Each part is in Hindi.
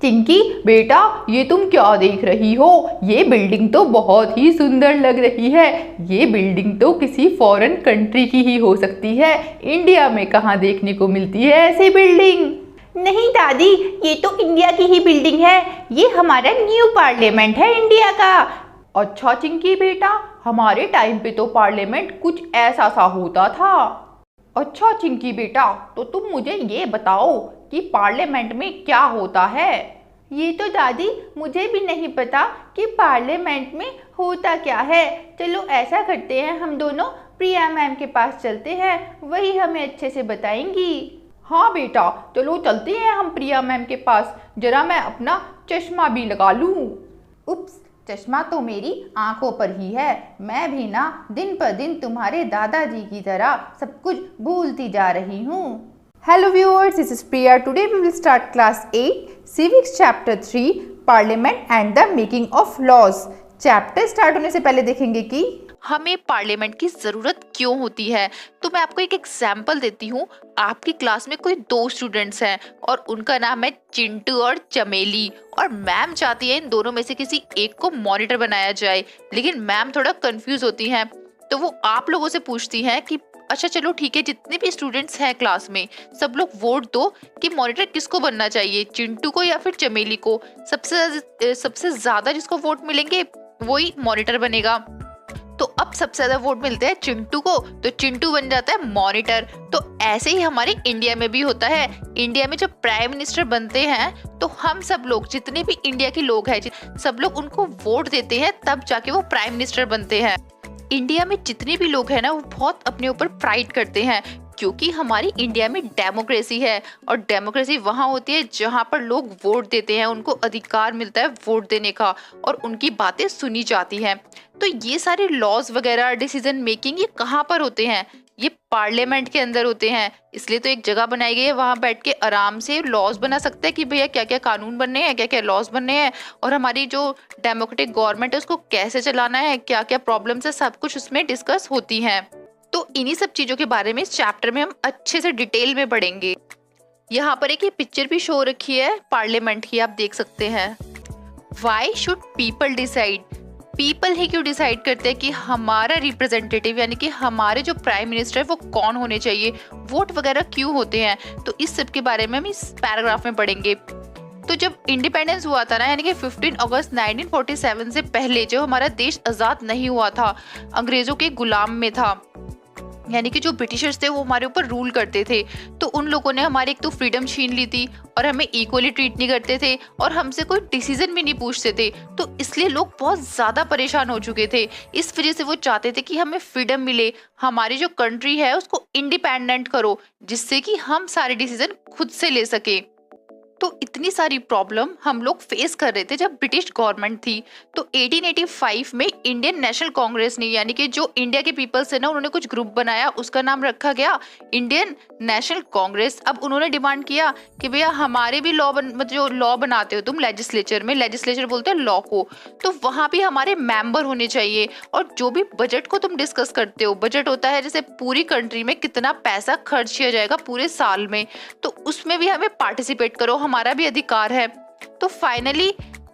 चिंकी बेटा, ये तुम क्या देख रही हो? ये बिल्डिंग तो बहुत ही सुंदर लग रही है। ये बिल्डिंग तो किसी फॉरेन कंट्री की ही हो सकती है। इंडिया में कहाँ देखने को मिलती है ऐसी बिल्डिंग? नहीं दादी, ये तो इंडिया की ही बिल्डिंग है। ये हमारा न्यू पार्लियामेंट है इंडिया का। अच्छा चिंकी बेटा, हमारे टाइम पे तो पार्लियामेंट कुछ ऐसा सा होता था। अच्छा चिंकी बेटा, तो तुम मुझे ये बताओ कि पार्लियामेंट में क्या होता है? ये तो दादी मुझे भी नहीं पता कि पार्लियामेंट में होता क्या है। चलो ऐसा करते हैं, हम दोनों प्रिया मैम के पास चलते हैं, वही हमें अच्छे से बताएंगी। हाँ बेटा, चलो चलते हैं हम प्रिया मैम के पास। जरा मैं अपना चश्मा भी लगा लूँ। उप्स, चश्मा तो मेरी आंखों पर ही है। मैं भी ना दिन पर दिन तुम्हारे दादाजी की तरह सब कुछ भूलती जा रही हूँ। Hello viewers, this is Priya. Today we will start class 8, Civics chapter 3, Parliament and the making of laws. Chapter start होने से पहले देखेंगे कि हमें पार्लियामेंट की जरूरत क्यों होती है। तो मैं आपको एक एग्जाम्पल देती हूँ। आपकी क्लास में कोई 2 स्टूडेंट्स हैं और उनका नाम है चिंटू और चमेली, और मैम चाहती है इन दोनों में से किसी एक को मॉनिटर बनाया जाए, लेकिन मैम थोड़ा कंफ्यूज होती हैं। तो वो आप लोगों से पूछती हैं कि अच्छा चलो ठीक है, जितने भी स्टूडेंट्स हैं क्लास में सब लोग वोट दो कि मॉनिटर किसको बनना चाहिए, चिंटू को या फिर चमेली को। सबसे ज्यादा जिसको वोट मिलेंगे वही मॉनिटर बनेगा। तो अब सबसे ज्यादा वोट मिलते हैं चिंटू को, तो चिंटू बन जाता है मॉनिटर। तो ऐसे ही हमारे इंडिया में भी होता है। इंडिया में जब प्राइम मिनिस्टर बनते हैं तो हम सब लोग, जितने भी इंडिया के लोग हैं, सब लोग उनको वोट देते हैं, तब जाके वो प्राइम मिनिस्टर बनते हैं। इंडिया में जितने भी लोग हैं ना, वो बहुत अपने ऊपर प्राइड करते हैं, क्योंकि हमारी इंडिया में डेमोक्रेसी है। और डेमोक्रेसी वहाँ होती है जहाँ पर लोग वोट देते हैं, उनको अधिकार मिलता है वोट देने का और उनकी बातें सुनी जाती हैं। तो ये सारे लॉज वगैरह, डिसीजन मेकिंग, ये कहाँ पर होते हैं? ये पार्लियामेंट के अंदर होते हैं। इसलिए तो एक जगह बनाई गई है, वहां बैठ के आराम से लॉज बना सकते हैं कि भैया क्या क्या कानून बनने हैं, क्या क्या लॉज बनने हैं, और हमारी जो डेमोक्रेटिक गवर्नमेंट है उसको कैसे चलाना है, क्या क्या प्रॉब्लम्स है, सब कुछ उसमें डिस्कस होती हैं। तो इन्हीं सब चीजों के बारे में इस चैप्टर में हम अच्छे से डिटेल में पढ़ेंगे। यहाँ पर एक पिक्चर भी शो रखी है पार्लियामेंट की, आप देख सकते हैं। Why should people decide? People ही क्यों डिसाइड करते हैं कि हमारा रिप्रेजेंटेटिव यानी कि हमारे जो प्राइम मिनिस्टर है वो कौन होने चाहिए, वोट वगैरह क्यों होते हैं? तो इस सब के बारे में हम इस पैराग्राफ में पढ़ेंगे। तो जब इंडिपेंडेंस हुआ था ना, यानी कि 15 अगस्त 1947 से पहले जब हमारा देश आजाद नहीं हुआ था, अंग्रेजों के गुलाम में था, यानी कि जो ब्रिटिशर्स थे वो हमारे ऊपर रूल करते थे, तो उन लोगों ने हमारी एक तो फ्रीडम छीन ली थी और हमें इक्वली ट्रीट नहीं करते थे और हमसे कोई डिसीजन भी नहीं पूछते थे। तो इसलिए लोग बहुत ज़्यादा परेशान हो चुके थे। इस वजह से वो चाहते थे कि हमें फ्रीडम मिले, हमारी जो कंट्री है उसको इंडिपेंडेंट करो, जिससे कि हम सारे डिसीजन खुद से ले सके। तो इतनी सारी प्रॉब्लम हम लोग फेस कर रहे थे जब ब्रिटिश गवर्नमेंट थी। तो 1885 में इंडियन नेशनल कांग्रेस ने, यानी कि जो इंडिया के पीपल्स है ना, उन्होंने कुछ ग्रुप बनाया, उसका नाम रखा गया इंडियन नेशनल कांग्रेस। अब उन्होंने डिमांड किया कि भैया हमारे भी जो लॉ बनाते हो तुम लेजिस्लेचर में, लेजिस्लेचर बोलते हैं लॉ को, तो वहां भी हमारे मेंबर होने चाहिए। और जो भी बजट को तुम डिस्कस करते हो, बजट होता है जैसे पूरी कंट्री में कितना पैसा खर्च किया जाएगा पूरे साल में, तो उसमें भी हमें पार्टिसिपेट करो, हमारा भी अधिकार है। तो फाइनली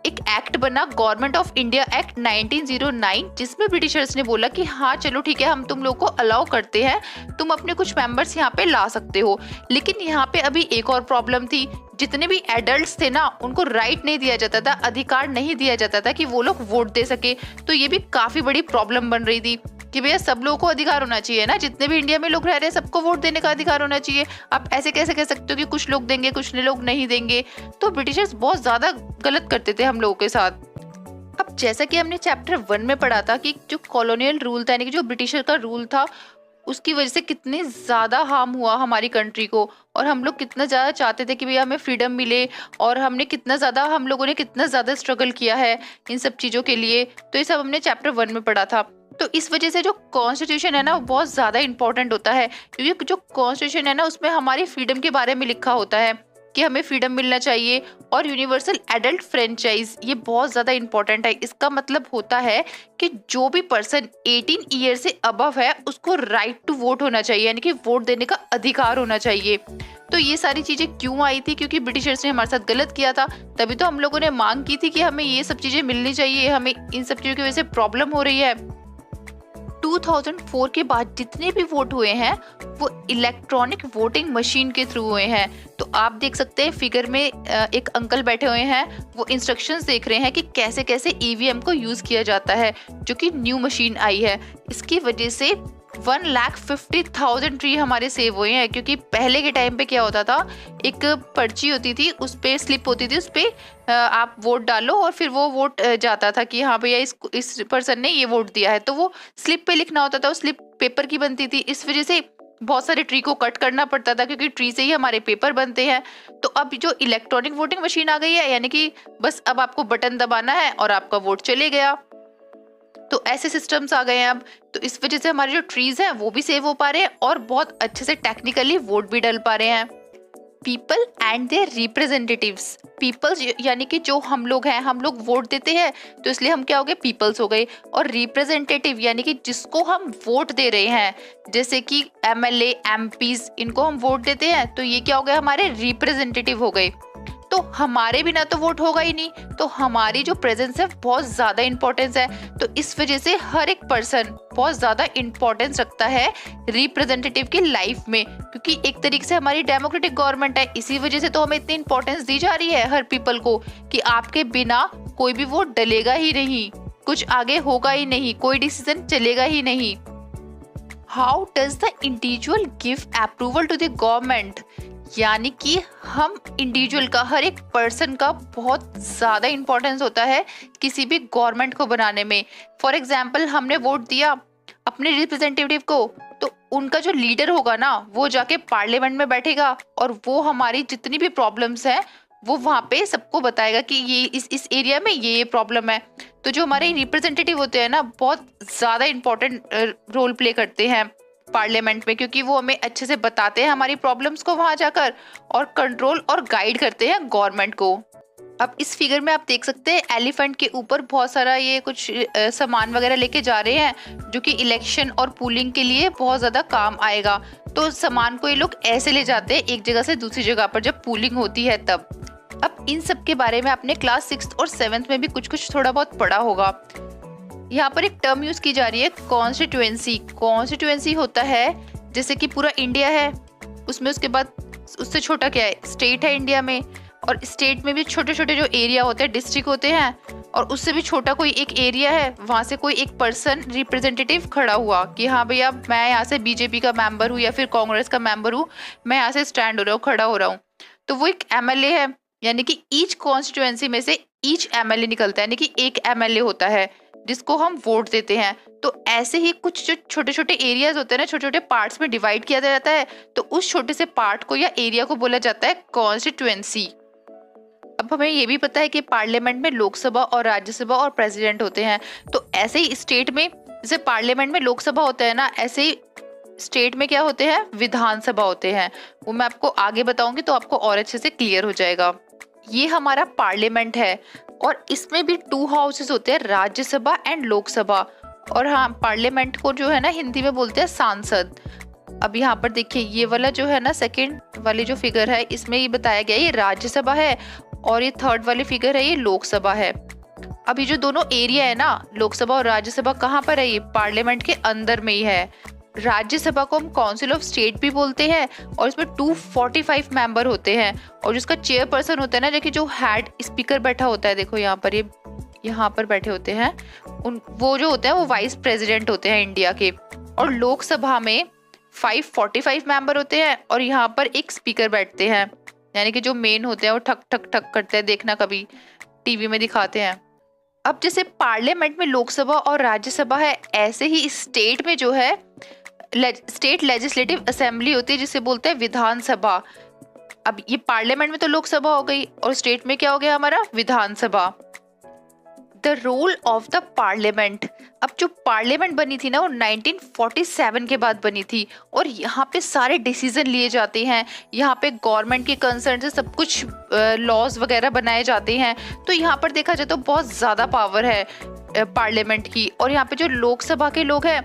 एक एक्ट बना, गवर्नमेंट ऑफ इंडिया एक्ट 1909, जिसमें ब्रिटिशर्स ने बोला कि हाँ चलो ठीक है, हम तुम लोग को अलाउ करते हैं, तुम अपने कुछ मेंबर्स यहाँ पे ला सकते हो। लेकिन यहाँ पे अभी एक और प्रॉब्लम थी, जितने भी एडल्ट्स थे ना, उनको राइट नहीं दिया जाता था, अधिकार नहीं दिया जाता था कि वो लोग वोट दे सके। तो ये भी काफी बड़ी प्रॉब्लम बन रही थी कि भैया सब लोगों को अधिकार होना चाहिए ना, जितने भी इंडिया में लोग रह रहे हैं सबको वोट देने का अधिकार होना चाहिए। आप ऐसे कैसे कह सकते हो कि कुछ लोग देंगे कुछ लोग नहीं देंगे? तो ब्रिटिशर्स बहुत ज्यादा गलत करते थे हम लोगों के साथ। अब जैसा कि हमने चैप्टर 1 में पढ़ा था कि जो कॉलोनियल रूल था, यानी कि जो ब्रिटिशर का रूल था, उसकी वजह से कितने ज़्यादा हार्म हुआ हमारी कंट्री को, और हम लोग कितना ज़्यादा चाहते थे कि भैया हमें फ्रीडम मिले, और हम लोगों ने कितना ज़्यादा स्ट्रगल किया है इन सब चीज़ों के लिए। तो ये सब हमने चैप्टर 1 में पढ़ा था। तो इस वजह से जो कॉन्स्टिट्यूशन है ना, वो बहुत ज़्यादा इंपॉर्टेंट होता है, क्योंकि जो कॉन्स्टिट्यूशन है ना, उसमें हमारी फ्रीडम के बारे में लिखा होता है कि हमें फ्रीडम मिलना चाहिए। और यूनिवर्सल एडल्ट फ्रेंचाइज, ये बहुत ज़्यादा इंपॉर्टेंट है। इसका मतलब होता है कि जो भी पर्सन 18 ईयर से अबव है उसको राइट टू वोट होना चाहिए, यानी कि वोट देने का अधिकार होना चाहिए। तो ये सारी चीजें क्यों आई थी? क्योंकि ब्रिटिशर्स ने हमारे साथ गलत किया था, तभी तो हम लोगों ने मांग की थी कि हमें ये सब चीजें मिलनी चाहिए, हमें इन सब चीजों की वजह से प्रॉब्लम हो रही है। 2004 के बाद जितने भी वोट हुए हैं वो इलेक्ट्रॉनिक वोटिंग मशीन के थ्रू हुए हैं। तो आप देख सकते हैं फिगर में एक अंकल बैठे हुए हैं, वो इंस्ट्रक्शंस देख रहे हैं कि कैसे कैसे ईवीएम को यूज किया जाता है, जो कि न्यू मशीन आई है। इसकी वजह से 1,50,000 ट्री हमारे सेव हुए हैं। क्योंकि पहले के टाइम पे क्या होता था, एक पर्ची होती थी, उस पे स्लिप होती थी, उस पे आप वोट डालो और फिर वो वोट जाता था कि हाँ भैया इस पर्सन ने ये वोट दिया है। तो वो स्लिप पे लिखना होता था, वो स्लिप पेपर की बनती थी। इस वजह से बहुत सारे ट्री को कट करना पड़ता था, क्योंकि ट्री से ही हमारे पेपर बनते हैं। तो अब जो इलेक्ट्रॉनिक वोटिंग मशीन आ गई है, यानी कि बस अब आपको बटन दबाना है और आपका वोट चले गया। तो ऐसे सिस्टम्स आ गए हैं अब। तो इस वजह से हमारे जो ट्रीज हैं वो भी सेव हो पा रहे हैं और बहुत अच्छे से टेक्निकली वोट भी डल पा रहे हैं। People and their representatives, people's यानी कि जो हम लोग हैं, हम लोग वोट देते हैं तो इसलिए हम क्या हो गए, पीपल्स हो गए। और रिप्रेजेंटेटिव यानी कि जिसको हम वोट दे रहे हैं, जैसे कि एमएलए, एमपीज, इनको हम वोट देते हैं तो ये क्या हो गए, हमारे रिप्रेजेंटेटिव हो गए। तो हमारे बिना तो वोट होगा ही नहीं, तो हमारी जो प्रेजेंस है बहुत ज़्यादा इंपॉर्टेंस है। तो इस वजह से हर एक पर्सन बहुत ज़्यादा इंपॉर्टेंस रखता है रिप्रेजेंटेटिव की लाइफ में, क्योंकि एक तरीके से हमारी डेमोक्रेटिक गवर्नमेंट है। इसी वजह से तो हमें इतनी इंपॉर्टेंस दी जा रही है हर पीपल को कि आपके बिना कोई भी वोट डलेगा ही नहीं, कुछ आगे होगा ही नहीं, कोई डिसीजन चलेगा ही नहीं। How does the individual give approval to the government, यानी कि हम इंडिविजुअल का, हर एक पर्सन का बहुत ज़्यादा इंपॉर्टेंस होता है किसी भी गवर्नमेंट को बनाने में। फॉर एग्जाम्पल, हमने वोट दिया अपने रिप्रेजेंटेटिव को, तो उनका जो लीडर होगा ना, वो जाके पार्लियामेंट में बैठेगा और वो हमारी जितनी भी प्रॉब्लम्स हैं वो वहाँ पे सबको बताएगा कि ये इस एरिया में ये प्रॉब्लम है। तो जो हमारे रिप्रेजेंटेटिव होते हैं ना, बहुत ज़्यादा इंपॉर्टेंट रोल प्ले करते हैं पार्लियामेंट में, क्योंकि वो हमें अच्छे से बताते हैं हमारी प्रॉब्लम्स को वहां जाकर और कंट्रोल और गाइड करते हैं गवर्नमेंट को। अब इस फिगर में आप देख सकते हैं एलिफेंट के ऊपर बहुत सारा ये कुछ सामान वगैरह लेके जा रहे हैं, जो कि इलेक्शन और पूलिंग के लिए बहुत ज़्यादा काम आएगा। तो सामान को ये लोग ऐसे ले जाते हैं एक जगह से दूसरी जगह पर जब पूलिंग होती है तब। अब इन सब के बारे में आपने क्लास 6 और 7 में भी कुछ कुछ थोड़ा बहुत पढ़ा होगा। यहाँ पर एक टर्म यूज की जा रही है, कॉन्स्टिट्यूएंसी। कॉन्स्टिट्यूएंसी होता है जैसे कि पूरा इंडिया है, उसमें उसके बाद उससे छोटा क्या है, स्टेट है इंडिया में, और स्टेट में भी छोटे छोटे जो एरिया होते हैं, डिस्ट्रिक्ट होते हैं, और उससे भी छोटा कोई एक एरिया है, वहाँ से कोई एक पर्सन रिप्रेजेंटेटिव खड़ा हुआ कि हाँ भैया मैं यहाँ से बीजेपी का मेंबर हूँ या फिर कांग्रेस का मेंबर हूँ, मैं यहाँ से स्टैंड हो रहा हूँ, खड़ा हो रहा हूँ। तो वो एक एमएलए है, यानी कि ईच कॉन्स्टिट्यूएंसी में से ईच एमएलए निकलता है, यानी कि एक एमएलए होता है जिसको हम वोट देते हैं। तो ऐसे ही कुछ जो छोटे छोटे एरियाज होते हैं ना, छोटे छोटे पार्ट्स में डिवाइड किया जाता है, तो उस छोटे से पार्ट को या एरिया को बोला जाता है कॉन्स्टिट्यूएंसी। अब हमें ये भी पता है कि पार्लियामेंट में लोकसभा और राज्यसभा और प्रेसिडेंट होते हैं। तो ऐसे ही स्टेट में जैसे पार्लियामेंट में लोकसभा होता है ना, ऐसे ही स्टेट में क्या होते हैं, विधानसभा होते हैं। वो मैं आपको आगे बताऊंगी तो आपको और अच्छे से क्लियर हो जाएगा। ये हमारा पार्लियामेंट है और इसमें भी 2 हाउसेस होते हैं, राज्यसभा एंड लोकसभा। और हाँ, पार्लियामेंट को जो है ना हिंदी में बोलते हैं सांसद। अब यहाँ पर देखिए ये वाला जो है ना सेकंड वाली जो फिगर है, इसमें ये बताया गया ये राज्यसभा है और ये थर्ड वाली फिगर है ये लोकसभा है। अब ये जो दोनों एरिया है ना, लोकसभा और राज्यसभा, कहाँ पर है, ये पार्लियामेंट के अंदर में ही है। राज्यसभा को हम काउंसिल ऑफ स्टेट भी बोलते हैं और इसमें 245 मेंबर होते हैं और जिसका चेयरपर्सन होता है ना, देखिए जो हेड स्पीकर बैठा होता है, देखो यहाँ पर, ये यहाँ पर बैठे होते हैं, वो जो होते हैं वो वाइस प्रेसिडेंट होते हैं इंडिया के। और लोकसभा में 545 मेंबर होते हैं और यहाँ पर एक स्पीकर बैठते हैं, यानी कि जो मेन होते हैं वो ठक ठक ठक करते हैं, देखना कभी टीवी में दिखाते हैं। अब जैसे पार्लियामेंट में लोकसभा और राज्यसभा है, ऐसे ही स्टेट में जो है स्टेट लेजिस्लेटिव असेंबली होती है जिसे बोलते हैं विधानसभा। अब ये पार्लियामेंट में तो लोकसभा हो गई और स्टेट में क्या हो गया हमारा, Vidhan Sabha. The role of the parliament. अब जो पार्लियामेंट बनी थी ना वो 1947 के बाद बनी थी और यहाँ पे सारे डिसीजन लिए जाते हैं, यहाँ पे गवर्नमेंट के कंसर्न से सब कुछ लॉज वगैरह बनाए जाते हैं। तो यहाँ पर देखा जाए तो बहुत ज़्यादा पावर है पार्लियामेंट की। और यहाँ पे जो लोकसभा के लोग हैं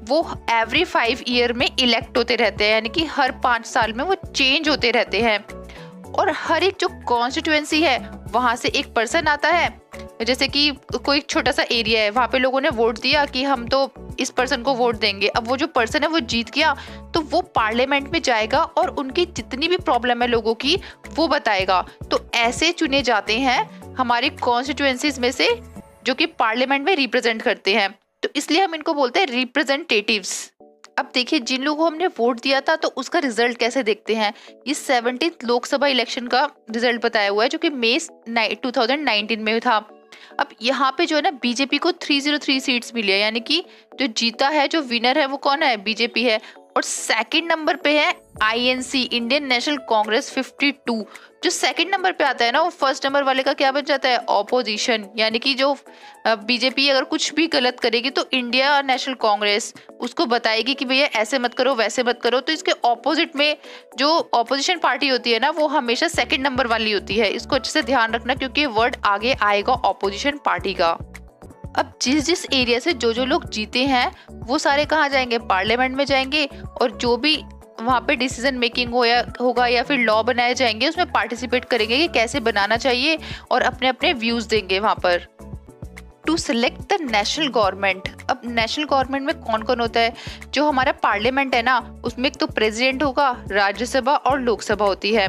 वो एवरी 5 ईयर में इलेक्ट होते रहते हैं, यानी कि हर 5 साल में वो चेंज होते रहते हैं। और हर एक जो कॉन्स्टिट्यूएंसी है वहाँ से एक पर्सन आता है। जैसे कि कोई छोटा सा एरिया है, वहाँ पे लोगों ने वोट दिया कि हम तो इस पर्सन को वोट देंगे। अब वो जो पर्सन है वो जीत गया, तो वो पार्लियामेंट में जाएगा और उनकी जितनी भी प्रॉब्लम है लोगों की वो बताएगा। तो ऐसे चुने जाते हैं हमारी कॉन्स्टिट्यूएंसीज में से जो कि पार्लियामेंट में रिप्रेजेंट करते हैं। तो इसलिए हम इनको बोलते हैं रिप्रेजेंटेटिव्स। अब देखिए, जिन लोगों को हमने वोट दिया था तो उसका रिजल्ट कैसे देखते हैं। ये 17th लोकसभा इलेक्शन का रिजल्ट बताया हुआ है जो कि मई 2019 में था। अब यहाँ पे जो है ना, बीजेपी को 303 सीट्स मिली है, यानी कि जो जीता है, जो विनर है वो कौन है, बीजेपी है। और सेकंड नंबर पे है आईएनसी, इंडियन नेशनल कांग्रेस 52। जो सेकंड नंबर पे आता है ना, वो फर्स्ट नंबर वाले का क्या बन जाता है, ऑपोजिशन। यानी कि जो बीजेपी अगर कुछ भी गलत करेगी तो इंडिया नेशनल कांग्रेस उसको बताएगी कि भैया ऐसे मत करो, वैसे मत करो। तो इसके ऑपोजिट में जो ऑपोजिशन पार्टी होती है ना, वो हमेशा सेकंड नंबर वाली होती है। इसको अच्छे से ध्यान रखना क्योंकि वर्ड आगे आएगा ऑपोजिशन पार्टी का। अब जिस जिस एरिया से जो जो लोग जीते हैं वो सारे कहाँ जाएंगे, पार्लियामेंट में जाएंगे। और जो भी वहाँ पे डिसीजन मेकिंग होगा या फिर लॉ बनाए जाएंगे उसमें पार्टिसिपेट करेंगे कि कैसे बनाना चाहिए और अपने अपने व्यूज देंगे वहाँ पर। To select the national government. अब नेशनल गवर्नमेंट में कौन कौन होता है, जो हमारा पार्लियामेंट है ना उसमें एक तो प्रेसिडेंट होगा, राज्यसभा और लोकसभा होती है।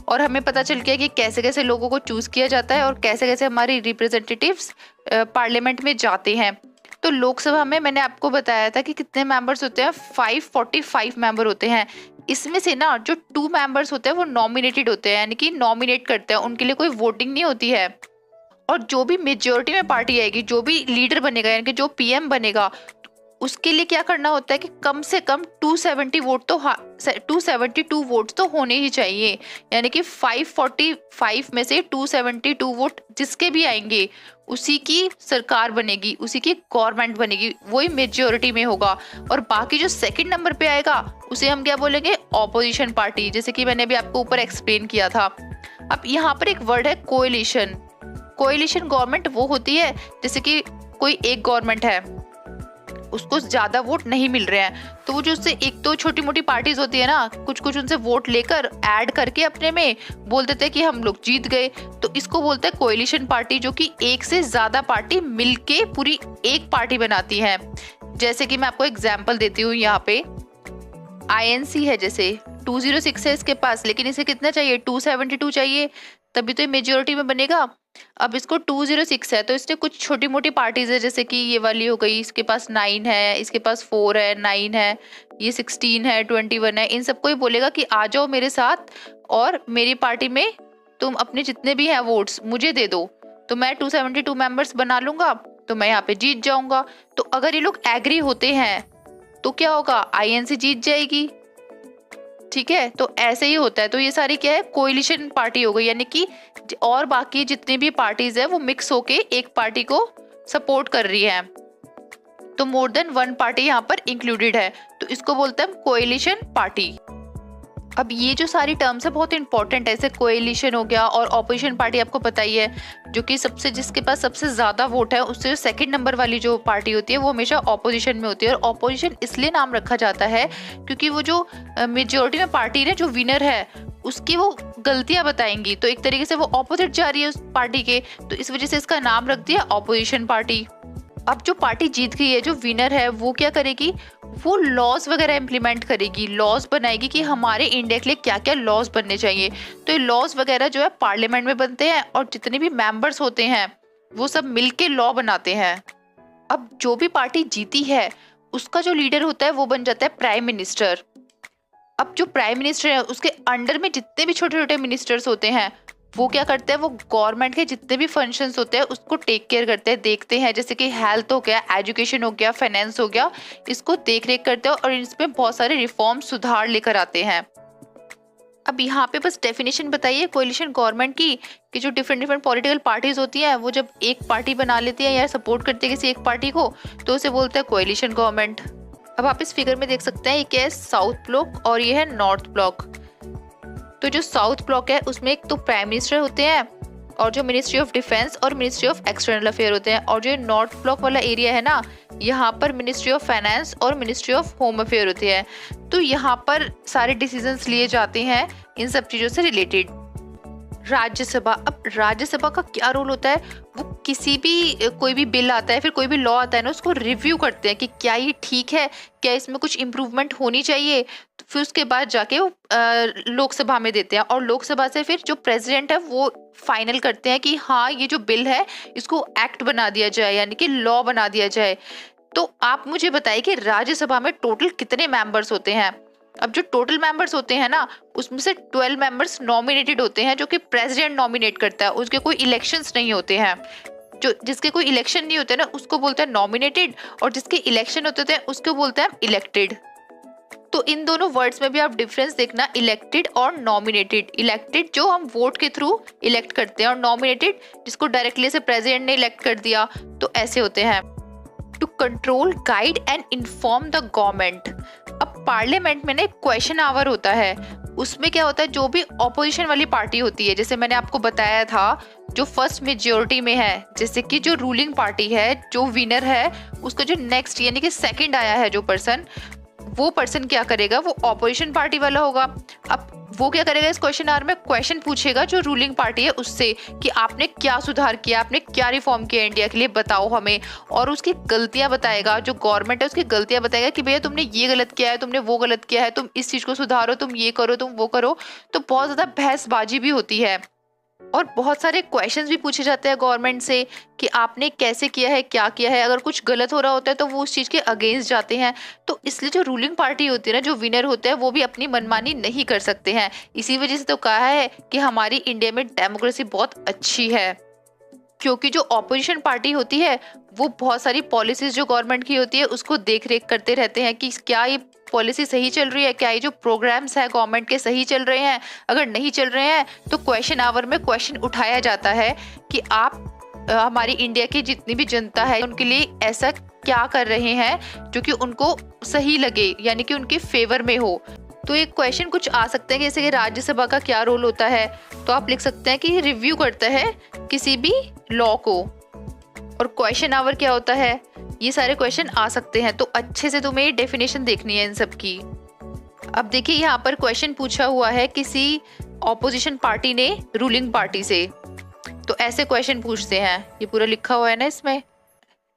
और हमें पता चल गया कि कैसे कैसे लोगों को चूज किया जाता है और कैसे कैसे हमारी रिप्रेजेंटेटिव्स पार्लियामेंट में जाते हैं। तो लोकसभा में मैंने आपको बताया था कि कितने मेंबर्स होते हैं, 545 मेंबर होते हैं। इसमें से ना जो 2 मेंबर्स होते हैं वो नॉमिनेटेड होते हैं, यानी कि नॉमिनेट करते हैं, उनके लिए कोई वोटिंग नहीं होती है। और जो भी मेजोरिटी में पार्टी आएगी, जो भी लीडर बनेगा यानी कि जो पीएम बनेगा, उसके लिए क्या करना होता है कि कम से कम 272 वोट तो होने ही चाहिए। यानी कि 545 में से 272 वोट जिसके भी आएंगे उसी की सरकार बनेगी, उसी की गवर्नमेंट बनेगी, वही मेजोरिटी में होगा। और बाकी जो सेकंड नंबर पे आएगा उसे हम क्या बोलेंगे, ऑपोजिशन पार्टी, जैसे कि मैंने अभी आपको ऊपर एक्सप्लेन किया था। अब यहाँ पर एक वर्ड है कोएलिशन। कोएलिशन गवर्नमेंट वो होती है जैसे कि कोई एक गवर्नमेंट है, उसको ज्यादा वोट नहीं मिल रहे हैं, तो वो जो उससे एक तो छोटी मोटी पार्टीज होती है ना, कुछ कुछ उनसे वोट लेकर ऐड करके अपने में बोल देते हैं कि हम लोग जीत गए। तो इसको बोलते हैं कोएलिशन पार्टी, जो कि एक से ज्यादा पार्टी मिलके पूरी एक पार्टी बनाती है। जैसे कि मैं आपको एग्जाम्पल देती हूँ, यहाँ पे आईएनसी है, जैसे 206 है इसके पास, लेकिन इसे कितना चाहिए, 272 चाहिए, तभी तो मेजोरिटी में बनेगा। अब इसको 206 है तो इसने कुछ छोटी मोटी पार्टीज है, जैसे कि ये वाली हो गई, इसके पास 9 है, इसके पास 4 है, 9 है, ये 16 है, 21 है। इन सबको ही बोलेगा कि आ जाओ मेरे साथ और मेरी पार्टी में तुम अपने जितने भी हैं वोट्स मुझे दे दो, तो मैं 272 मेंबर्स बना लूंगा, तो मैं यहाँ पे जीत जाऊंगा। तो अगर ये लोग एग्री होते हैं तो क्या होगा, आईएनसी जीत जाएगी। ठीक है, तो ऐसे ही होता है। तो ये सारी क्या है, कोएलिशन पार्टी हो गई, यानी कि और बाकी जितनी भी पार्टीज है वो मिक्स होके एक पार्टी को सपोर्ट कर रही है। तो मोर देन 1 पार्टी यहाँ पर इंक्लूडेड है, तो इसको बोलते हैं कोएलिशन पार्टी। अब ये जो सारी टर्म्स है बहुत इंपॉर्टेंट है, जैसे कोएलिशन हो गया और ऑपोजिशन पार्टी आपको पता ही है, जो कि जिसके पास सबसे ज्यादा वोट है उससे सेकंड नंबर वाली जो पार्टी होती है वो हमेशा ऑपोजिशन में होती है। और ऑपोजिशन इसलिए नाम रखा जाता है क्योंकि वो जो मेजोरिटी में पार्टी है, जो विनर है, उसकी वो गलतियां बताएंगी, तो एक तरीके से वो ऑपोजिट जा रही है उस पार्टी के, तो इस वजह से इसका नाम रख दिया ऑपोजिशन पार्टी। अब जो पार्टी जीत गई है, जो विनर है, वो क्या करेगी, वो लॉज वगैरह इम्प्लीमेंट करेगी, लॉज बनाएगी कि हमारे इंडिया के लिए क्या क्या लॉज बनने चाहिए। तो ये लॉज वगैरह जो है पार्लियामेंट में बनते हैं और जितने भी मेंबर्स होते हैं वो सब मिलके लॉ बनाते हैं। अब जो भी पार्टी जीती है उसका जो लीडर होता है वो बन जाता है प्राइम मिनिस्टर। अब जो प्राइम मिनिस्टर है उसके अंडर में जितने भी छोटे छोटे मिनिस्टर्स होते हैं वो क्या करते हैं, वो गवर्नमेंट के जितने भी फंक्शंस होते हैं उसको टेक केयर करते हैं, देखते हैं, जैसे कि हेल्थ हो गया, एजुकेशन हो गया, फाइनेंस हो गया, इसको देख रेख करते हैं और इसमें बहुत सारे रिफॉर्म सुधार लेकर आते हैं। अब यहाँ पे बस डेफिनेशन बताइए कोएलिशन गवर्नमेंट की, कि जो डिफरेंट पॉलिटिकल पार्टीज होती हैं वो जब एक पार्टी बना लेती है या सपोर्ट करती है किसी एक पार्टी को, तो उसे बोलते हैं कोएलिशन गवर्नमेंट। अब आप इस फिगर में देख सकते हैं, ये क्या है, साउथ ब्लॉक और ये है नॉर्थ ब्लॉक। तो जो साउथ ब्लॉक है उसमें एक तो प्राइम मिनिस्टर होते हैं और जो मिनिस्ट्री ऑफ डिफेंस और मिनिस्ट्री ऑफ एक्सटर्नल अफेयर होते हैं, और जो नॉर्थ ब्लॉक वाला एरिया है ना, यहाँ पर मिनिस्ट्री ऑफ फाइनेंस और मिनिस्ट्री ऑफ होम अफेयर होते हैं। तो यहाँ पर सारे डिसीजंस लिए जाते हैं इन सब चीज़ों से रिलेटेड। राज्यसभा, अब राज्यसभा का क्या रोल होता है, वो किसी भी कोई भी बिल आता है, फिर कोई भी लॉ आता है ना, उसको रिव्यू करते हैं कि क्या ये ठीक है, क्या इसमें कुछ इम्प्रूवमेंट होनी चाहिए। तो फिर उसके बाद जाके वो लोकसभा में देते हैं, और लोकसभा से फिर जो प्रेसिडेंट है वो फाइनल करते हैं कि हाँ ये जो बिल है इसको एक्ट बना दिया जाए, यानी कि लॉ बना दिया जाए। तो आप मुझे बताइए कि राज्यसभा में टोटल कितने मेंबर्स होते हैं। अब जो टोटल मेंबर्स होते हैं ना, उसमें से 12 मेंबर्स नॉमिनेटेड होते हैं, जो कि प्रेसिडेंट नॉमिनेट करता है, उसके कोई इलेक्शंस नहीं होते हैं। जो जिसके कोई इलेक्शन नहीं होते ना उसको बोलते हैं नॉमिनेटेड, और जिसके इलेक्शन होते हैं उसको बोलते हैं इलेक्टेड। तो इन दोनों वर्ड्स में भी आप डिफरेंस देखना, इलेक्टेड और नॉमिनेटेड। इलेक्टेड जो हम वोट के थ्रू इलेक्ट करते हैं, और नॉमिनेटेड जिसको डायरेक्टली से प्रेसिडेंट ने इलेक्ट कर दिया। तो ऐसे होते हैं। To control, guide and inform the government. अब पार्लियामेंट में ना एक क्वेश्चन आवर होता है, उसमें क्या होता है, जो भी ऑपोजिशन वाली पार्टी होती है, जैसे मैंने आपको बताया था, जो फर्स्ट मेजोरिटी में है, जैसे कि जो रूलिंग पार्टी है, जो विनर है, उसका जो नेक्स्ट यानी कि सेकंड आया है जो पर्सन, वो पर्सन क्या करेगा, वो ऑपोजिशन पार्टी वाला होगा। अब वो क्या करेगा, इस क्वेश्चन आवर में क्वेश्चन पूछेगा जो रूलिंग पार्टी है उससे कि आपने क्या सुधार किया, आपने क्या रिफॉर्म किया इंडिया के लिए, बताओ हमें। और उसकी गलतियां बताएगा, जो गवर्नमेंट है उसकी गलतियां बताएगा कि भैया तुमने ये गलत किया है, तुमने वो गलत किया है, तुम इस चीज को सुधारो, तुम ये करो, तुम वो करो। तो बहुत ज्यादा बहसबाजी भी होती है, और बहुत सारे क्वेश्चंस भी पूछे जाते हैं गवर्नमेंट से कि आपने कैसे किया है, क्या किया है। अगर कुछ गलत हो रहा होता है तो वो उस चीज़ के अगेंस्ट जाते हैं। तो इसलिए जो रूलिंग पार्टी होती है ना, जो विनर होते हैं, वो भी अपनी मनमानी नहीं कर सकते हैं। इसी वजह से तो कहा है कि हमारी इंडिया में डेमोक्रेसी बहुत अच्छी है, क्योंकि जो ऑपोजिशन पार्टी होती है वो बहुत सारी पॉलिसीज जो गवर्नमेंट की होती है उसको देख रेख करते रहते हैं कि क्या ये पॉलिसी सही चल रही है, क्या ये जो प्रोग्राम्स है गवर्नमेंट के सही चल रहे हैं। अगर नहीं चल रहे हैं तो क्वेश्चन आवर में क्वेश्चन उठाया जाता है कि आप हमारी इंडिया की जितनी भी जनता है उनके लिए ऐसा क्या कर रहे हैं जो कि उनको सही लगे, यानी कि उनके फेवर में हो। तो एक क्वेश्चन कुछ आ सकते हैं जैसे कि राज्यसभा का क्या रोल होता है, तो आप लिख सकते हैं कि रिव्यू करता है किसी भी लॉ को। और क्वेश्चन आवर क्या होता है, ये सारे क्वेश्चन आ सकते हैं। तो अच्छे से तुम्हें डेफिनेशन देखनी है इन सब की। अब देखिए यहाँ पर क्वेश्चन पूछा हुआ है किसी ऑपोजिशन पार्टी ने रूलिंग पार्टी से, तो ऐसे क्वेश्चन पूछते हैं। ये पूरा लिखा हुआ है ना इसमें।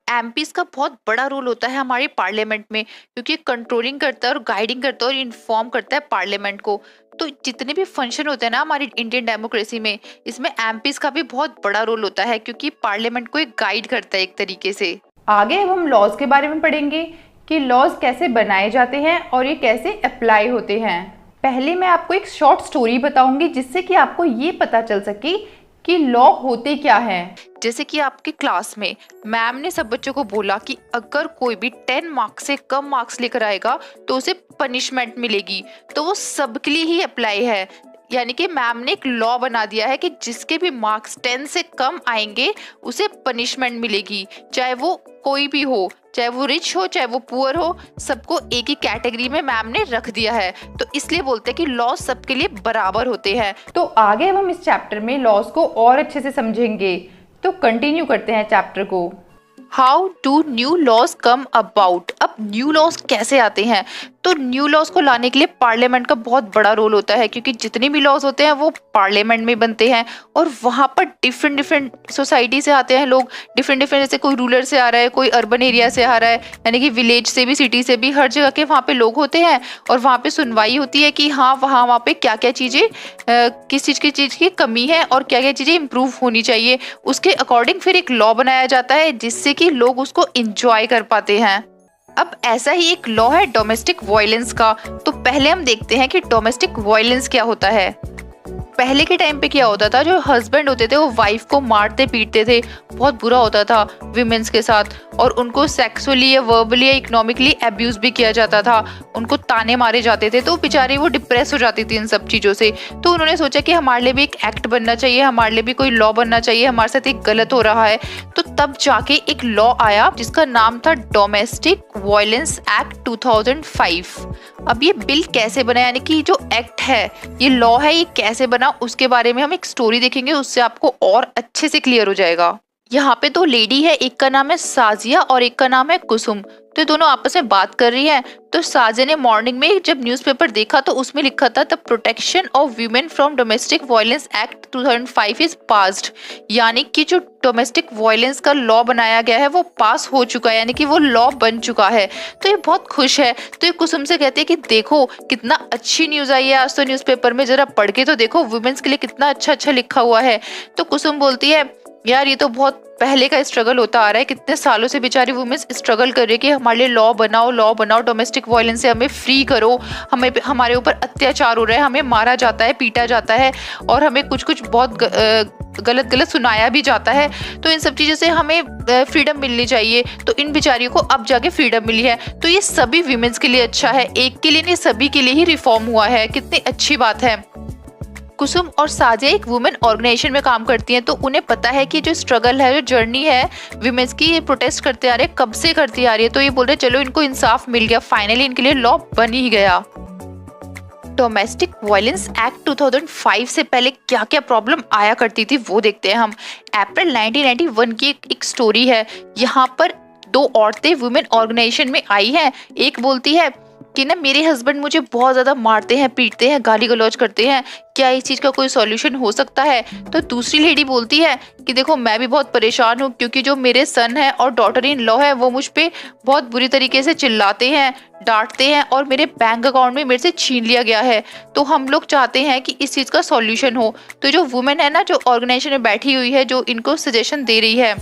एमपीज का बहुत बड़ा रोल होता है हमारे पार्लियामेंट में, क्योंकि कंट्रोलिंग करता है और गाइडिंग करता है और इन्फॉर्म करता है पार्लियामेंट को। तो जितने भी फंक्शन होते हैं ना हमारी इंडियन डेमोक्रेसी में, इसमें एमपीज का भी बहुत बड़ा रोल होता है, क्योंकि पार्लियामेंट को एक गाइड करता है एक तरीके से। आगे अब हम लॉज के बारे में पढ़ेंगे कि लॉज कैसे बनाए जाते हैं और ये कैसे अप्लाई होते हैं। पहले मैं आपको एक शॉर्ट स्टोरी बताऊंगी जिससे कि आपको ये पता चल सके कि लॉ होते क्या हैं। जैसे कि आपके क्लास में मैम ने सब बच्चों को बोला कि अगर कोई भी 10 मार्क्स से कम मार्क्स लेकर आएगा तो उसे पनिशमेंट मिलेगी, तो वो सबके लिए ही अप्लाई है। यानी कि मैम ने एक लॉ बना दिया है कि जिसके भी मार्क्स 10 से कम आएंगे उसे पनिशमेंट मिलेगी, चाहे वो कोई भी हो, चाहे वो रिच हो चाहे वो पुअर हो, सबको एक ही कैटेगरी में मैम ने रख दिया है। तो इसलिए बोलते हैं कि लॉ सबके लिए बराबर होते हैं। तो आगे अब हम इस चैप्टर में लॉज को और अच्छे से समझेंगे, तो कंटिन्यू करते हैं चैप्टर को। How do new laws come about. अब न्यू लॉज कैसे आते हैं, तो न्यू लॉज को लाने के लिए पार्लियामेंट का बहुत बड़ा रोल होता है, क्योंकि जितने भी लॉज होते हैं वो पार्लियामेंट में बनते हैं, और वहाँ पर डिफरेंट सोसाइटी से आते हैं लोग, डिफरेंट जैसे कोई रूरल से आ रहा है, कोई अर्बन एरिया से आ रहा है, यानी कि विलेज से भी, सिटी से भी, हर जगह के वहाँ पे लोग होते हैं। और वहाँ पे सुनवाई होती है कि हाँ वहाँ पे क्या क्या चीज़ें, किस चीज़ की कमी है और क्या क्या चीज़ें इम्प्रूव होनी चाहिए। उसके अकॉर्डिंग फिर एक लॉ बनाया जाता है जिससे कि लोग उसको इंजॉय कर पाते हैं। अब ऐसा ही एक लॉ है डोमेस्टिक वायलेंस का। तो पहले हम देखते हैं कि डोमेस्टिक वायलेंस क्या होता है। पहले के टाइम पे क्या होता था, जो हस्बैंड होते थे वो वाइफ को मारते पीटते थे, बहुत बुरा होता था विमेंस के साथ, और उनको सेक्सुअली या वर्बली या इकोनॉमिकली अब्यूज भी किया जाता था, उनको ताने मारे जाते थे। तो बेचारी वो डिप्रेस हो जाती थी इन सब चीज़ों से। तो उन्होंने सोचा कि हमारे लिए भी एक एक्ट बनना चाहिए, हमारे लिए भी कोई लॉ बनना चाहिए, हमारे साथ एक गलत हो रहा है। तो तब जाके एक लॉ आया जिसका नाम था डोमेस्टिक वायलेंस एक्ट 2005। अब ये बिल कैसे बना, यानी कि जो एक्ट है, ये लॉ है, ये कैसे बना, उसके बारे में हम एक स्टोरी देखेंगे, उससे आपको और अच्छे से क्लियर हो जाएगा। यहाँ पे दो लेडी है, एक का नाम है साजिया और एक का नाम है कुसुम। तो ये दोनों आपस में बात कर रही हैं। तो साजिया ने मॉर्निंग में जब न्यूज़पेपर देखा तो उसमें लिखा था the protection of women from domestic violence act 2005 is passed, यानी कि जो डोमेस्टिक वायलेंस का लॉ बनाया गया है वो पास हो चुका है, यानी कि वो लॉ बन चुका है। तो ये बहुत खुश है। तो ये कुसुम से कहती है कि देखो कितना अच्छी न्यूज़ आई है आज तो न्यूज़पेपर में, जरा पढ़ के तो देखो वुमेन्स के लिए कितना अच्छा अच्छा लिखा हुआ है। तो कुसुम बोलती है यार ये तो बहुत पहले का स्ट्रगल होता आ रहा है, कितने सालों से बेचारी वुमेन्स स्ट्रगल कर रही है कि हमारे लिए लॉ बनाओ, डोमेस्टिक वायलेंस से हमें फ्री करो, हमारे ऊपर अत्याचार हो रहा है, हमें मारा जाता है, पीटा जाता है और हमें कुछ बहुत गलत सुनाया भी जाता है। तो इन सब चीज़ों से हमें फ्रीडम मिलनी चाहिए। तो इन बेचारियों को अब जाके फ्रीडम मिली है। तो ये सभी वीमेंस के लिए अच्छा है, एक के लिए नहीं सभी के लिए ही रिफॉर्म हुआ है। कितनी अच्छी बात है। कुसुम और साजिया एक वुमेन ऑर्गेनाइजेशन में काम करती हैं, तो उन्हें पता है कि जो स्ट्रगल है, जो जर्नी है विमेंस की, ये प्रोटेस्ट करते आ रहे हैं, कब से करती आ रही है। तो ये बोल रहे चलो इनको इंसाफ मिल गया, फाइनली इनके लिए लॉ बन ही गया। डोमेस्टिक वायलेंस एक्ट 2005 से पहले क्या क्या प्रॉब्लम आया करती थी वो देखते हैं हम। अप्रैल 1991 की एक स्टोरी है। यहाँ पर दो औरतें वुमेन ऑर्गेनाइजेशन में आई हैं। एक बोलती है कि ना मेरे हस्बैंड मुझे बहुत ज़्यादा मारते हैं, पीटते हैं, गाली गलौज करते हैं, क्या इस चीज़ का कोई सॉल्यूशन हो सकता है। तो दूसरी लेडी बोलती है कि देखो मैं भी बहुत परेशान हूँ क्योंकि जो मेरे सन है और डॉटर इन लॉ है वो मुझ पे बहुत बुरी तरीके से चिल्लाते हैं, डांटते हैं और मेरे बैंक अकाउंट में मेरे से छीन लिया गया है। तो हम लोग चाहते हैं कि इस चीज़ का सॉल्यूशन हो। तो जो वुमेन है ना, जो ऑर्गेनाइजेशन में बैठी हुई है, जो इनको सजेशन दे रही है,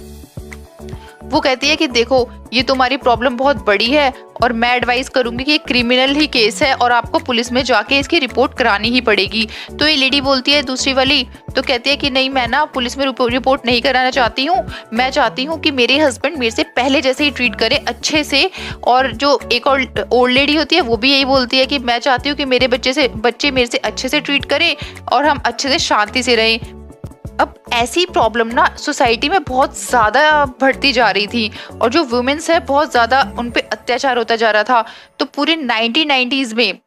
वो कहती है कि देखो ये तुम्हारी प्रॉब्लम बहुत बड़ी है और मैं एडवाइस करूंगी कि ये क्रिमिनल ही केस है और आपको पुलिस में जाके इसकी रिपोर्ट करानी ही पड़ेगी। तो ये लेडी बोलती है दूसरी वाली, तो कहती है कि नहीं मैं ना पुलिस में रिपोर्ट नहीं कराना चाहती हूँ, मैं चाहती हूँ कि मेरे हस्बैंड मेरे से पहले जैसे ही ट्रीट करे अच्छे से। और जो एक और ओल्ड लेडी होती है वो भी यही बोलती है कि मैं चाहती हूँ कि मेरे बच्चे मेरे से अच्छे से ट्रीट करें और हम अच्छे से शांति से रहें। अब ऐसी प्रॉब्लम ना सोसाइटी में बहुत ज़्यादा बढ़ती जा रही थी और जो वुमेन्स है बहुत ज़्यादा उन पे अत्याचार होता जा रहा था। तो पूरे 1990s में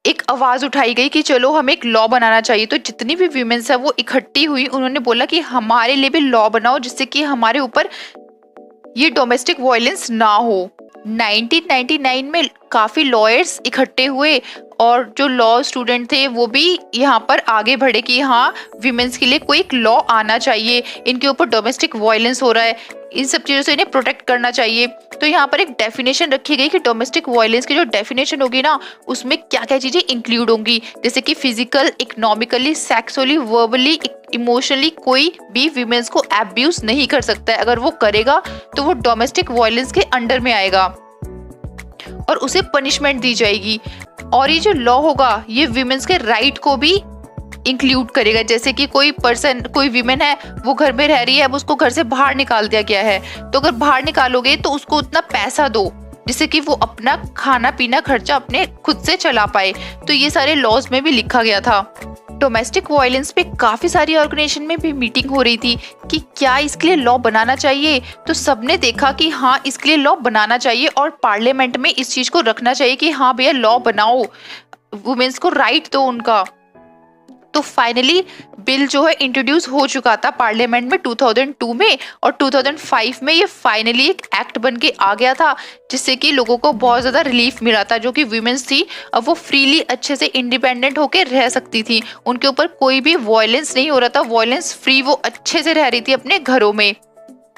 एक आवाज़ उठाई गई कि चलो हमें एक लॉ बनाना चाहिए। तो जितनी भी वुमेन्स है वो इकट्ठी हुई, उन्होंने बोला कि हमारे लिए भी लॉ बनाओ जिससे कि हमारे ऊपर ये डोमेस्टिक वायलेंस ना हो। 1999 में काफ़ी लॉयर्स इकट्ठे हुए और जो लॉ स्टूडेंट थे वो भी यहाँ पर आगे बढ़े कि हाँ विमेंस के लिए कोई एक लॉ आना चाहिए, इनके ऊपर डोमेस्टिक वायलेंस हो रहा है, इन सब चीज़ों से इन्हें प्रोटेक्ट करना चाहिए। तो यहाँ पर एक डेफिनेशन रखी गई कि डोमेस्टिक वायलेंस की जो डेफिनेशन होगी ना उसमें क्या क्या चीज़ें इंक्लूड होंगी, जैसे कि physical, economically, sexually, verbally, emotionally कोई भी विमेंस को एब्यूज नहीं कर सकता है। अगर वो करेगा तो वो डोमेस्टिक वायलेंस के अंडर में आएगा और उसे पनिशमेंट दी जाएगी। और ये जो लॉ होगा ये विमेंस के राइट को भी इंक्लूड करेगा, जैसे कि कोई विमेन है वो घर में रह रही है, अब उसको घर से बाहर निकाल दिया गया है, तो अगर बाहर निकालोगे तो उसको उतना पैसा दो जिससे कि वो अपना खाना पीना खर्चा अपने खुद से चला पाए। तो ये सारे लॉज में भी लिखा गया था। डोमेस्टिक वायलेंस पे काफ़ी सारी ऑर्गेनाइजेशन में भी मीटिंग हो रही थी कि क्या इसके लिए लॉ बनाना चाहिए। तो सबने देखा कि हाँ इसके लिए लॉ बनाना चाहिए और पार्लियामेंट में इस चीज़ को रखना चाहिए कि हाँ भैया लॉ बनाओ, वुमेन्स को राइट दो उनका। तो फाइनली बिल जो है इंट्रोड्यूस हो चुका था पार्लियामेंट में 2002 में और 2005 में ये फाइनली एक एक्ट बन के आ गया था जिससे कि लोगों को बहुत ज़्यादा रिलीफ मिला था। जो कि वीमेंस थी अब वो फ्रीली अच्छे से इंडिपेंडेंट होकर रह सकती थी, उनके ऊपर कोई भी वायलेंस नहीं हो रहा था, वायलेंस फ्री वो अच्छे से रह रही थी अपने घरों में।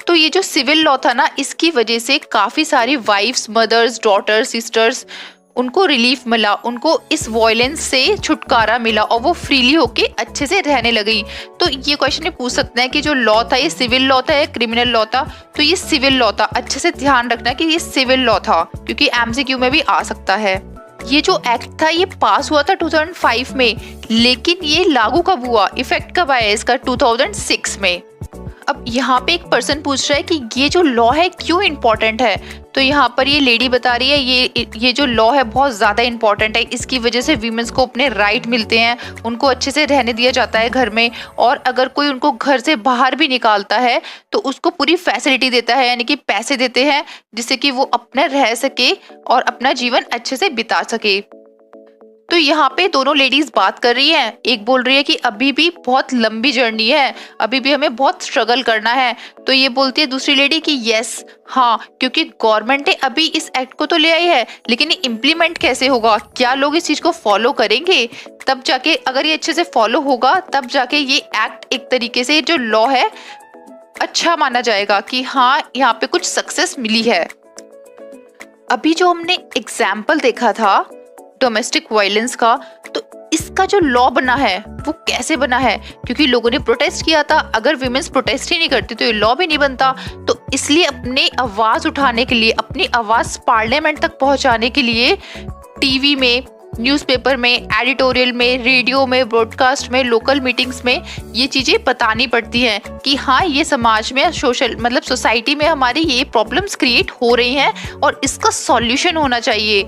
तो ये जो सिविल लॉ था ना इसकी वजह से काफ़ी सारी वाइफ्स, मदर्स, डॉटर्स, सिस्टर्स उनको रिलीफ मिला, उनको इस वायलेंस से छुटकारा मिला और वो फ्रीली होके अच्छे से रहने लगी। तो ये क्वेश्चन पूछ सकते हैं कि जो लॉ था ये सिविल लॉ था या क्रिमिनल लॉ था। तो ये सिविल लॉ था, अच्छे से ध्यान रखना कि ये सिविल लॉ था क्योंकि MCQ में भी आ सकता है। ये जो एक्ट था ये पास हुआ था 2005 में, लेकिन ये लागू कब हुआ, इफेक्ट कब आया इसका, 2006 में। अब यहाँ पे एक पर्सन पूछ रहा है कि ये जो लॉ है क्यों इम्पोर्टेंट है। तो यहाँ पर ये लेडी बता रही है ये जो लॉ है बहुत ज़्यादा इम्पोर्टेंट है, इसकी वजह से वीमेंस को अपने राइट मिलते हैं, उनको अच्छे से रहने दिया जाता है घर में, और अगर कोई उनको घर से बाहर भी निकालता है तो उसको पूरी फैसिलिटी देता है, यानी कि पैसे देते हैं जिससे कि वो अपना रह सके और अपना जीवन अच्छे से बिता सके। तो यहाँ पे दोनों लेडीज बात कर रही हैं। एक बोल रही है कि अभी भी बहुत लंबी जर्नी है, अभी भी हमें बहुत स्ट्रगल करना है। तो ये बोलती है दूसरी लेडी कि यस, हाँ, क्योंकि गवर्नमेंट ने अभी इस एक्ट को तो ले आई है, लेकिन ये इम्प्लीमेंट कैसे होगा, क्या लोग इस चीज को फॉलो करेंगे, तब जाके अगर ये अच्छे से फॉलो होगा तब जाके ये एक्ट एक तरीके से जो लॉ है अच्छा माना जाएगा कि हाँ यहाँ पे कुछ सक्सेस मिली है। अभी जो हमने एग्जाम्पल देखा था डोमेस्टिक वायलेंस का, तो इसका जो लॉ बना है वो कैसे बना है, क्योंकि लोगों ने प्रोटेस्ट किया था। अगर विमेंस प्रोटेस्ट ही नहीं करती तो ये लॉ भी नहीं बनता। तो इसलिए अपनी आवाज उठाने के लिए, अपनी आवाज पार्लियामेंट तक पहुंचाने के लिए टीवी में, न्यूज़पेपर में, एडिटोरियल में, रेडियो में, ब्रॉडकास्ट में, लोकल मीटिंग्स में ये चीज़ें बतानी पड़ती हैं कि हाँ ये समाज में, सोशल मतलब सोसाइटी में हमारी ये प्रॉब्लम्स क्रिएट हो रही हैं और इसका सॉल्यूशन होना चाहिए।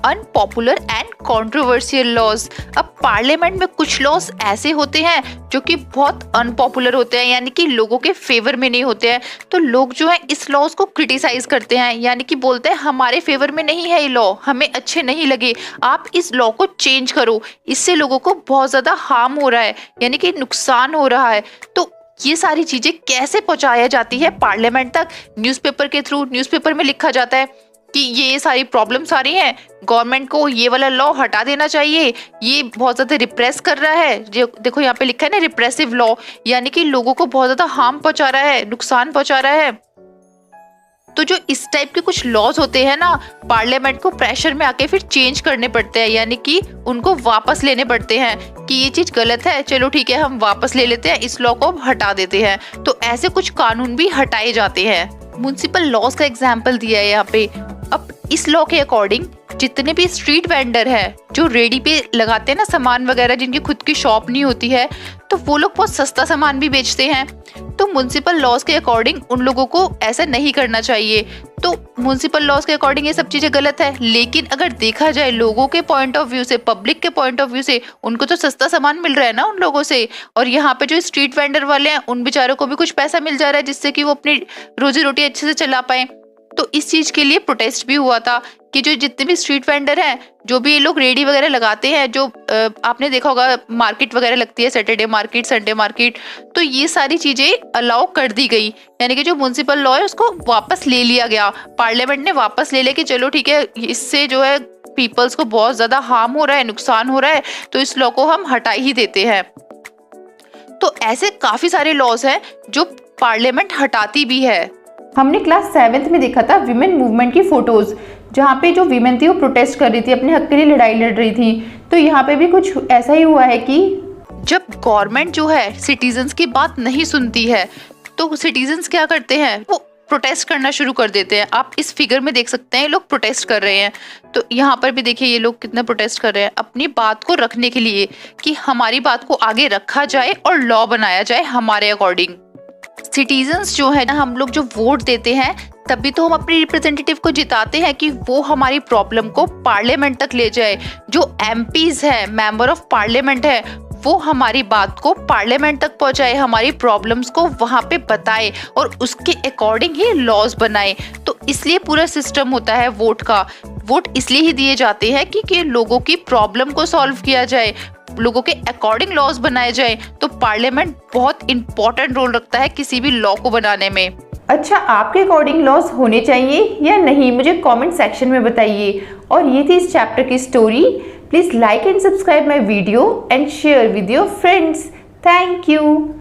Unpopular and controversial laws. अब पार्लियामेंट में कुछ लॉज ऐसे होते हैं जो कि बहुत अनपॉपुलर होते हैं, यानी कि लोगों के फेवर में नहीं होते हैं। तो लोग जो है इस लॉज को क्रिटिसाइज करते हैं, यानी कि बोलते हैं हमारे फेवर में नहीं है ये लॉ, हमें अच्छे नहीं लगे, आप इस लॉ को चेंज करो, इससे लोगों को बहुत ज़्यादा हार्म हो रहा है, यानी कि नुकसान हो रहा है। तो ये सारी चीज़ें कैसे पहुँचाया जाती है पार्लियामेंट तक? न्यूज़पेपर के थ्रू, न्यूज़पेपर में लिखा जाता है कि ये सारी प्रॉब्लम्स आ रही हैं, गवर्नमेंट को ये वाला लॉ हटा देना चाहिए, ये बहुत ज़्यादा रिप्रेस कर रहा है। जो देखो यहाँ पे लिखा है ना, रिप्रेसिव लॉ, यानी कि लोगों को बहुत ज़्यादा हार्म पहुंचा रहा है, नुकसान पहुंचा रहा है। तो जो इस टाइप के कुछ लॉज होते हैं ना, पार्लियामेंट को प्रेशर में आके फिर चेंज करने पड़ते हैं, यानी कि उनको वापस लेने पड़ते हैं कि ये चीज़ गलत है, चलो ठीक है हम वापस ले लेते हैं, इस लॉ को हटा देते हैं। तो ऐसे कुछ कानून भी हटाए जाते हैं। म्युनिसिपल लॉज का एग्जाम्पल दिया है यहाँ पे। अब इस लॉ के अकॉर्डिंग जितने भी स्ट्रीट वेंडर है जो रेडी पे लगाते हैं ना सामान वगैरह, जिनकी खुद की शॉप नहीं होती है, तो वो लोग बहुत सस्ता सामान भी बेचते हैं। तो म्युनिसिपल लॉज के अकॉर्डिंग उन लोगों को ऐसा नहीं करना चाहिए। तो म्युनिसिपल लॉज के अकॉर्डिंग ये सब चीजें गलत है, लेकिन अगर देखा जाए लोगों के पॉइंट ऑफ व्यू से, पब्लिक के पॉइंट ऑफ व्यू से, उनको तो सस्ता सामान मिल रहा है ना उन लोगों से, और यहाँ पे जो स्ट्रीट वेंडर वाले हैं उन बेचारों को भी कुछ पैसा मिल जा रहा है जिससे कि वो अपनी रोजी रोटी अच्छे से चला पाए। तो इस चीज के लिए प्रोटेस्ट भी हुआ था कि जो जितने भी स्ट्रीट वेंडर हैं, जो भी ये लोग रेडी वगैरह लगाते हैं, जो आपने देखा होगा मार्केट वगैरह लगती है, सैटरडे मार्केट, संडे मार्केट, तो ये सारी चीजें अलाउ कर दी गई, यानी कि जो म्युनिसिपल लॉ है उसको वापस ले लिया गया। पार्लियामेंट ने वापस ले लिया कि चलो ठीक है, इससे जो है पीपल्स को बहुत ज्यादा हार्म हो रहा है, नुकसान हो रहा है, तो इस लॉ को हम हटा ही देते हैं। तो ऐसे काफी सारे लॉज हैं जो पार्लियामेंट हटाती भी है। हमने क्लास 7th में देखा था विमेन मूवमेंट की फोटोज, जहाँ पे जो विमेन थी वो प्रोटेस्ट कर रही थी, अपने हक के लिए लड़ाई लड़ रही थी। तो यहाँ पे भी कुछ ऐसा ही हुआ है कि जब गवर्नमेंट जो है सिटीजन्स की बात नहीं सुनती है, तो सिटीजन्स क्या करते हैं, वो प्रोटेस्ट करना शुरू कर देते हैं। आप इस फिगर में देख सकते हैं लोग प्रोटेस्ट कर रहे हैं। तो यहाँ पर भी देखिए ये लोग कितना प्रोटेस्ट कर रहे हैं अपनी बात को रखने के लिए, कि हमारी बात को आगे रखा जाए और लॉ बनाया जाए हमारे अकॉर्डिंग। सिटीजन्स जो है ना, हम लोग जो वोट देते हैं तभी तो हम अपने रिप्रेजेंटेटिव को जिताते हैं कि वो हमारी प्रॉब्लम को पार्लियामेंट तक ले जाए। जो एमपीज है, मेंबर ऑफ पार्लियामेंट है, वो हमारी बात को पार्लियामेंट तक पहुंचाए, हमारी प्रॉब्लम्स को वहां पे बताए और उसके अकॉर्डिंग ही लॉज बनाए। तो इसलिए पूरा सिस्टम होता है वोट का। वोट इसलिए ही दिए जाते हैं कि लोगों की प्रॉब्लम को सॉल्व किया जाए, लोगों के अकॉर्डिंग लॉज बनाए जाए। तो पार्लियामेंट बहुत इंपॉर्टेंट रोल रखता है किसी भी लॉ को बनाने में। अच्छा, आपके अकॉर्डिंग लॉज होने चाहिए या नहीं, मुझे कमेंट सेक्शन में बताइए। और ये थी इस चैप्टर की story. Please like and subscribe my video and share with your friends. Thank you.